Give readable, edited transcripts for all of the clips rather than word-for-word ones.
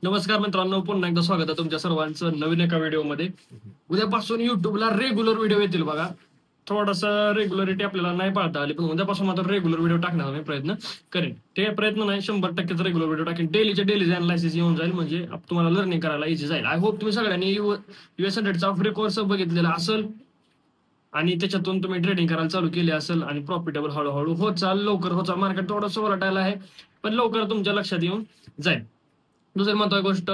नमस्कार मित्रांनो, पुन्हा एकदा स्वागत आहे तुमच्या सर्वांचं नवीन एका व्हिडिओमध्ये. उद्यापासून युट्यूबला रेग्युलर व्हिडिओ येतील बघा. थोडासा रेग्युलरिटी आपल्याला नाही पाळता आली, पण उद्यापासून मात्र रेग्युलर व्हिडिओ टाकण्याचा मी प्रयत्न करेन. ते प्रयत्न नाही, 100% रेग्युलर व्हिडिओ टाकेन. डेलीचे अनालिसिस येऊन जाईल, म्हणजे तुम्हाला लर्निंग करायला इझी जाईल. आय होप तुम्ही सगळ्यांनी US100चा फ्री कोर्स बघितलेला असेल आणि त्याच्यातून तुम्ही ट्रेडिंग करायला चालू केली असेल आणि प्रॉफिटेबल हळूहळू होत चाल. लवकर होत चाल. मार्केट थोडंसं वोलाटाईल आहे, पण लवकर तुमच्या लक्षात येऊन जाईल. दुसरी महत्वाची गोष्ट,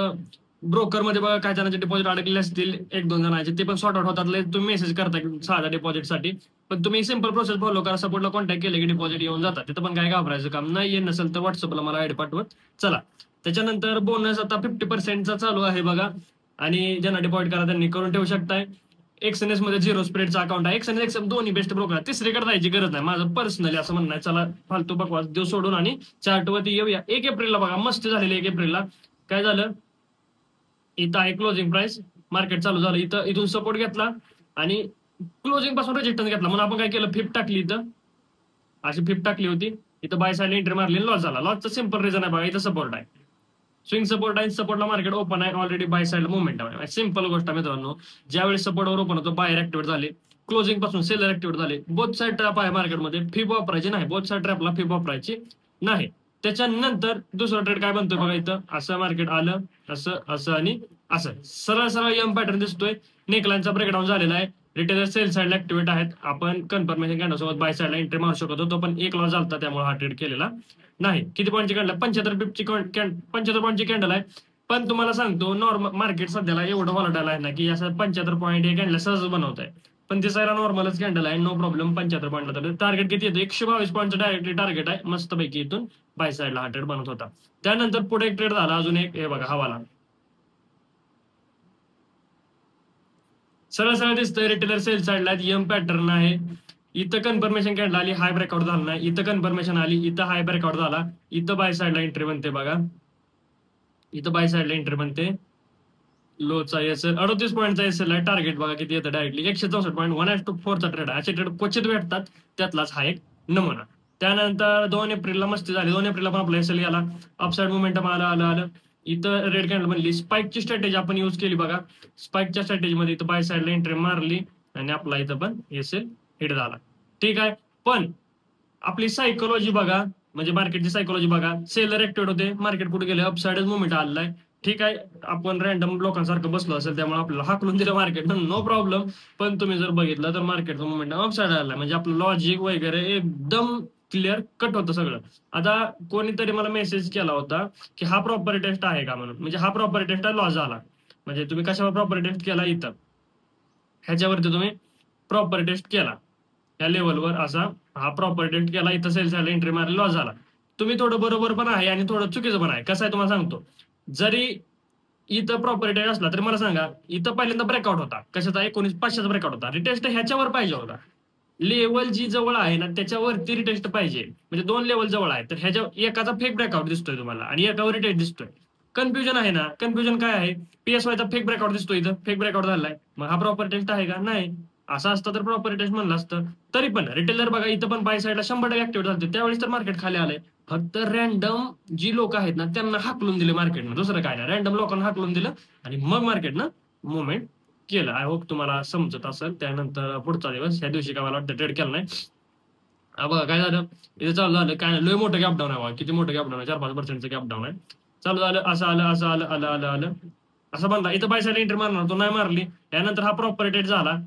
ब्रोकर मध्ये बघा काही जणांचे डिपॉझिट अडकले असतील, 1-2 जणांचे, ते पण सॉर्ट आउट होतात. तुम्ही मेसेज करता साधा डिपॉझिटसाठी, पण तुम्ही सिंपल प्रोसेस फॉलो करा. सपोर्टला कॉन्टॅक्ट केले की डिपॉझिट येऊन जातात. तिथं पण काय घाबरायचं काम नाही. नसेल तर व्हॉट्सअपला मला आयडी पाठवत चला. त्याच्यानंतर बोनस आता 50%चा चालू आहे बघा, आणि ज्यांना डिपॉझिट करा त्यांनी करून ठेवू शकताय. एक्सएनएस मध्ये झिरो स्प्रेडचा अकाउंट आहे. एक्सएनएस दोन्ही बेस्ट ब्रोकर आहे. तिसरीकडे जायची गरज नाही. माझं पर्सनली असं म्हणणं आहे. चला फालतू बकवास देव सोडून आणि चार्टवरती येऊया. 1 एप्रिलला बघा मस्त झालेली. 1 एप्रिलला काय झालं, इथं आहे क्लोजिंग प्राइस, मार्केट चालू झालं. इथून सपोर्ट घेतला आणि क्लोजिंग पासून रेजिस्टन्स घेतला. म्हणून आपण काय केलं, फिफ्ट टाकली. इथं अशी फिफ्ट टाकली होती. इथं बाय साईडला एंट्री मारली, लॉस झाला. लॉसचं सिंपल रिझन आहे बघा, इथं सपोर्ट आहे, स्विंग सपोर्ट आहे. सपोर्टला मार्केट ओपन आहे ऑलरेडी, बाय साईडला मुवमेंट आहे. सिंपल गोष्ट आहे मित्रांनो. ज्यावेळेस सपोर्टवर ओपन होतो बायर ऍक्टिव्हेट झाले, क्लोजिंग पासून सेलर ऍक्टिव्हेट झाले. बोथ साईड ट्रॅप आहे मार्केटमध्ये, फिप वापरायची नाही. बोथ साईड ट्रॅपला फिप वापरायची नाही. त्याच्यानंतर दुसरा ट्रेड काय बनतोय बघा, इथं असं मार्केट आलं, असं असं आणि असं सरळ सरळ एम पॅटर्न दिसतोय. नेकलाईनचा ब्रेकडाऊन झालेला आहे. रिटेलर सेल साईडला ऍक्टिव्हेट आहेत. आपण कन्फर्मेशन कॅन्डलसोबत बाय साईडला एंट्री मारू शकत होतो, पण एक लॉस झाला, त्यामुळे हा ट्रेड केलेला नाही. किती पॉईंटची कॅन्डल, 75 पॉईंटची कॅन्डल आहे. पण तुम्हाला सांगतो, नॉर्मल मार्केट सध्याला एवढं व्हॉलटाईल आहे ना, की असं 75 पॉईंट हे कॅन्डल सहज बनवत आहे. पण दिसायला नॉर्मलच कॅन्डल आहे, नो प्रॉब्लेम. 75 पॉईंटला तर टार्गेट किती येतो, 122 पॉईंटचं डायरेक्टली टार्गेट आहे. मस्तपैकी इथून बाय साईडला हा ट्रेड बनत होता. त्यानंतर पुढे एक ट्रेड झाला, अजून एक, हे बघा हवाला. सरळ सरळ दिसतंय, रिटेलर सेल साईडला एम पॅटर्न आहे. इथं कन्फर्मेशन कॅन्डल आली, हाय ब्रेकआउट झाला नाही. इथं कन्फर्मेशन आली, इथं हाय ब्रेकआउट झाला. इथं बाय साईडला एंट्री बनते बघा, इथं बाय साईडला एंट्री बनते. लोचा एसएल 38 पॉईंटचा एसएल आहे. टार्गेट बघा किती येतं, डायरेक्टली 164 पॉईंट. 1:4चा ट्रेड आहे. असे ट्रेड क्वचित भेटतात, त्यातलाच हा एक नमुना. त्यानंतर 2 एप्रिलला मस्ती झाली. 2 एप्रिलला पण आपला एसएल याला अपसाईड मोमेंटम आलं आलं आलं. इथं रेड कॅन्डल बनली. स्पाइकची स्ट्रॅटेजी आपण युज केली बघा. स्पाइकच्या स्ट्रॅटेजीमध्ये इथं बाय साईडला एंट्री मारली आणि आपला इथं पण एसएल हिट झाला. ठीक आहे, पण आपली सायकोलॉजी बघा, म्हणजे मार्केटची सायकोलॉजी बघा. सेलर ऍक्टिव्हेट होते, मार्केट कुठे गेले, अपसाईडच मुवमेंट आलेला आहे. ठीक आहे, आपण रॅन्डम लोकांसारखं बसलो असेल, त्यामुळे आपल्याला हाकलून दिलं मार्केट, नो प्रॉब्लेम. पण तुम्ही जर बघितलं तर मार्केटचं मुवमेंट अपसाईड आला, म्हणजे आपलं लॉजिक वगैरे एकदम क्लिअर कट होतं सगळं. आता कोणीतरी मला मेसेज केला होता की हा प्रॉपर्टी टेस्ट आहे का म्हणून, म्हणजे हा प्रॉपर्टी टेस्ट लॉस झाला. म्हणजे तुम्ही कशावर प्रॉपर्टी टेस्ट केला, इथं ह्याच्यावरती तुम्ही प्रॉपर्टी टेस्ट केला, या लेवलवर असा हा प्रॉपर्टी टेस्ट केला, इथं सेल झाला, एंट्री मारली, लॉस झाला. तुम्ही थोडं बरोबर पण आहे आणि थोडं चुकीचं पण आहे. कसं आहे तुम्हाला सांगतो, जरी इथं प्रॉपर्टी असला तरी मला सांगा, इथं पहिल्यांदा ब्रेकआउट होता कशाचा, 19,500चा ब्रेकआउट होता. रिटेस्ट ह्याच्यावर पाहिजे होता. लेवल जी जवळ आहे ना त्याच्यावरती रिटेस्ट पाहिजे, म्हणजे 2 लेवल जवळ आहे. तर ह्याच्या एकाचा फेक ब्रेकआउट दिसतोय तुम्हाला आणि एकावर रिटेस्ट दिसतोय. कन्फ्युजन आहे ना. कन्फ्युजन काय आहे, पीएसवायचा फेक ब्रेकआउट दिसतोय, इथं फेक ब्रेकआउट झालाय. मग हा प्रॉपर टेस्ट आहे का, नाही. असं असतं तर प्रॉपर टेस्ट म्हणलं असतं. तरी पण रिटेलर बघा, इथं पण बाय साईडला 100% ऍक्टिव्ह झाले, त्यावेळेस तर मार्केट खाली आलंय. फक्त रॅन्डम जी लोक आहेत ना त्यांना हाकलून दिले मार्केटनं, दुसरं काय नाही. रॅन्डम लोकांना हाकलून दिलं आणि मग मार्केटनं मुवमेंट केलं. आय होप तुम्हाला समजत असेल. त्यानंतर पुढचा दिवस, ह्या दिवशी काय मला वाटतं ट्रेड केलं नाही. बघा काय झालं, इथे चालू झालं काय नाही, लय मोठं गॅप डाऊन आहे बघा. किती मोठं गॅप डाऊन आहे, 4-5% गॅप डाऊन आहे. चालू झालं, असं आलं, असं आलं, आलं आलं आलं असं बनला. इथं बाय साईड एंट्री मारणार तो, नाही मारली. त्यानंतर हा प्रॉपर रेटेड झाला,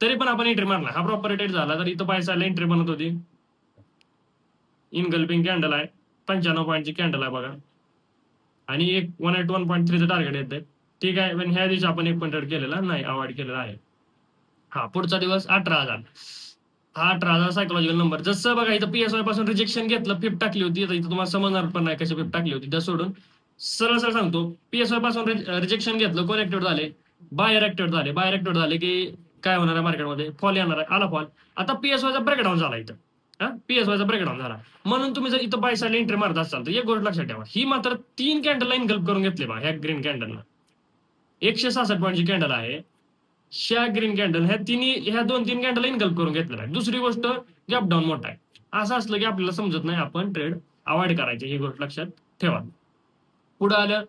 तरी पण आपण एंट्री मारणार. हा प्रॉपर रेटेड झाला तर इथं बाय साईडला एंट्री बनत होती. इनगल्पिंग कॅन्डल आहे, 95 पॉईंटची कॅन्डल आहे बघा, आणि एक 181.3चं टार्गेट येते. ठीक आहे, पण ह्या दिवशी आपण 1 पण ट्रेड केलेला नाही, अवॉइड केलेला आहे. हा पुढचा दिवस 18,000. हा 18,000 सायकोलॉजिकल नंबर. जसं बघा इथं पीएसवाय पासून रिजेक्शन घेतलं, फिफ्ट टाकली होती. इथं तुम्हाला समजणार पण नाही कशी फिफ्ट टाकली होती, त्या सोडून सरळ सरळ सांगतो. पीएसवाय पासून रिजेक्शन घेतलं, कोण ऍक्टिव्हेट झाले, बायर ऍक्टिव्हेट झाले. बायर ऍक्टिव्हेट झाले की काय होणार आहे, मार्केटमध्ये फॉल येणार आहे. आला फॉल. आता पीएसवायचा ब्रेकडाऊन झाला इथं. हा पीएसवायचा ब्रेकडाऊन झाला, म्हणून तुम्ही जर इथं बाय साईडला एंट्री मारत असाल तर एक गोष्ट लक्षात ठेवा, ही मात्र 3 कॅन्डल लाईन गल्प करून घेतले बा. ह्या ग्रीन कॅन्डलला 166 पॉईंटची कॅन्डल आहे. ह्या ग्रीन कॅन्डल ह्या 2-3 कॅन्डल इनगल्प करून घेतलेला आहे. दुसरी गोष्ट, गॅप डाऊन मोठा आहे. असं असलं की आपल्याला समजत नाही, आपण ट्रेड अवॉइड करायचे, ही गोष्ट लक्षात ठेवा. पुढे आलं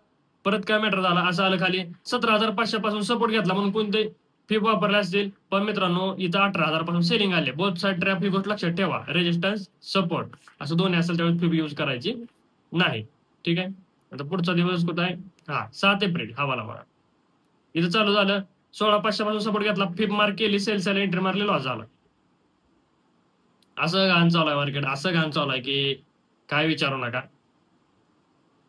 परत काय मॅटर झाला, असं आलं खाली 17,500 पासून सपोर्ट घेतला म्हणून कोणते फिब वापरले असतील, पण मित्रांनो इथं 18,000 पासून सेलिंग आले. बोथ साईड ट्रॅप ही गोष्ट लक्षात ठेवा, रेजिस्टन्स सपोर्ट असं दोन्ही असेल त्यावेळेस फिब यूज करायची नाही. ठीक आहे. आता पुढचा दिवस कुठं आहे, 7 एप्रिल हा वाला बघा. इथं चालू झालं 16,500 पासून सपोर्ट घेतला, फिब मार्क केली, सेल्सला एंट्री मारली, लॉस झाला. असं घाण चालू आहे मार्केट, असं घाण चालू आहे की काय विचारू नका.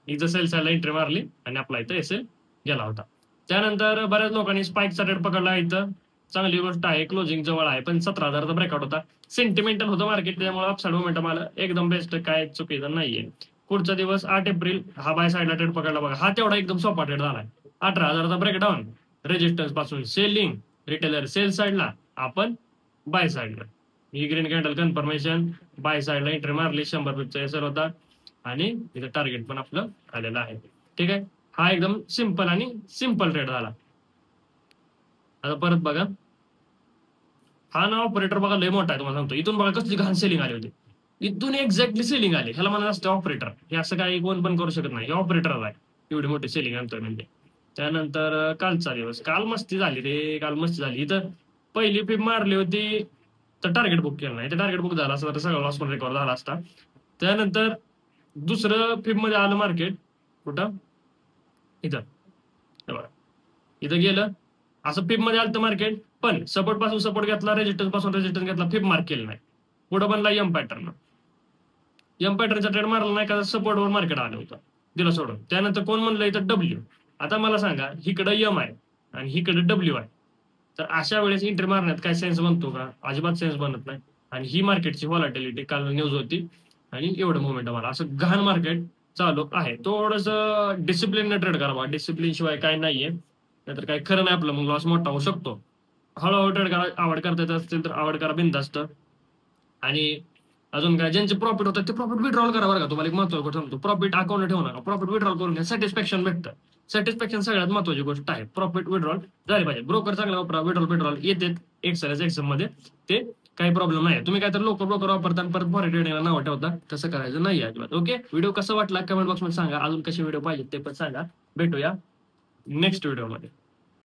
इथं सेल्सला एंट्री मारली आणि आपला इथं एसएल गेला होता. त्यानंतर बऱ्याच लोकांनी स्पाइकचा रेट पकडला. इथं चांगली गोष्ट आहे, क्लोजिंग जवळ आहे, पण 17,000चा ब्रेकआउट होता. सेंटिमेंटल होतं मार्केट, त्यामुळे अपसाईड मोमेंटम आलं, एकदम बेस्ट, काय चुकीचं नाहीये. पुढचा दिवस 8 एप्रिल हा बाय साईडला ट्रेड पकडला बघा. हा तेवढा एकदम सोपा ट्रेड झालाय. 18,000चा ब्रेकडाऊन, रेजिस्टन्स पासून सेलिंग, रिटेलर सेल साईडला, आपण बाय साईडला. ही ग्रीन कॅन्डल कन्फर्मेशन, बाय साईडला एंट्री मारली, 100 पिपचा एसएल होता आणि इथं टार्गेट पण आपलं आलेलं आहे. ठीक आहे. हा एकदम सिंपल आणि सिंपल ट्रेड झाला. आता परत बघा, हा ना ऑपरेटर बघा लय मोठा आहे, तुम्हाला सांगतो. इथून बघा कसली घाण सेलिंग आली होती, इथून एक्झॅक्टली सेलिंग आली. ह्याला मला असतं ऑपरेटर, हे असं काही कोण पण करू शकत नाही, हे ऑपरेटर आहे एवढी मोठी सेलिंग आणतोय म्हणजे. त्यानंतर कालचा दिवस, काल मस्ती झाली रे, काल मस्ती झाली. इथं पहिली फिब मारली होती तर टार्गेट बुक केलं नाही, तर टार्गेट बुक झाला असता तर सगळं लॉस पण रिकवर झाला असता. त्यानंतर दुसरं फिब मध्ये आलं मार्केट, कुठं इथं बघा, इथं गेलं असं फिब मध्ये आलं मार्केट, पण सपोर्ट पासून सपोर्ट घेतला, रेजिस्टन्स पासून रेजिस्टन्स घेतला, फिब मार्क केलं नाही. पुढे बनला एम पॅटर्न, एम पॅटर्नचा ट्रेड मारला नाही का, सपोर्टवर मार्केट आलं होतं, दिलं सोडून. त्यानंतर कोण म्हणलं इथं डब्ल्यू. आता मला सांगा, हिकडं एम आहे आणि हिकडे डब्ल्यू आहे, तर अशा वेळेस एंट्री मारण्यात काय सेन्स बनतो का, अजिबात सेन्स बनत नाही. आणि ही मार्केटची व्हॉलॅटिलिटी काल न्यूज होती आणि एवढं मोमेंटम आला, असं घाण मार्केट चालू आहे. थोडस डिसिप्लिन ट्रेड करा, डिसिप्लिन शिवाय काय नाहीये, नाहीतर काय खरं नाही आपलं, मग लॉस मोठा होऊ शकतो. हळूहळू ट्रेड करा, आवड करता येत असतील तर आवड करा बिनधास्त. आणि अजून काय, ज्यांचे प्रॉफिट होतात ते प्रॉफिट विड्रॉल करा बरं का. तुम्हाला एक महत्वाची सांगतो, प्रॉफिट अकाउंट ठेवू नका, प्रॉफिट विड्रॉल करून घ्या, सॅटिस्फॅक्शन भेटतं. सॅटिस्फॅक्शन सगळ्यात महत्वाची गोष्ट आहे, प्रॉफिट विड्रॉल झाली पाहिजे. ब्रोकर चांगला वापरा, विड्रॉल येते एक्सेल मध्ये, ते काही प्रॉब्लेम नाही. तुम्ही काय तर ब्रोकर वापरता आणि परत फॉरेन ट्रेडिंगला नाव ठेवता, तसं करायचं नाही अजिबात. ओके, व्हिडिओ कसा वाटला कमेंट बॉक्समध्ये सांगा, अजून कसे व्हिडिओ पाहिजे ते पण सांगा. भेटूया नेक्स्ट व्हिडिओमध्ये.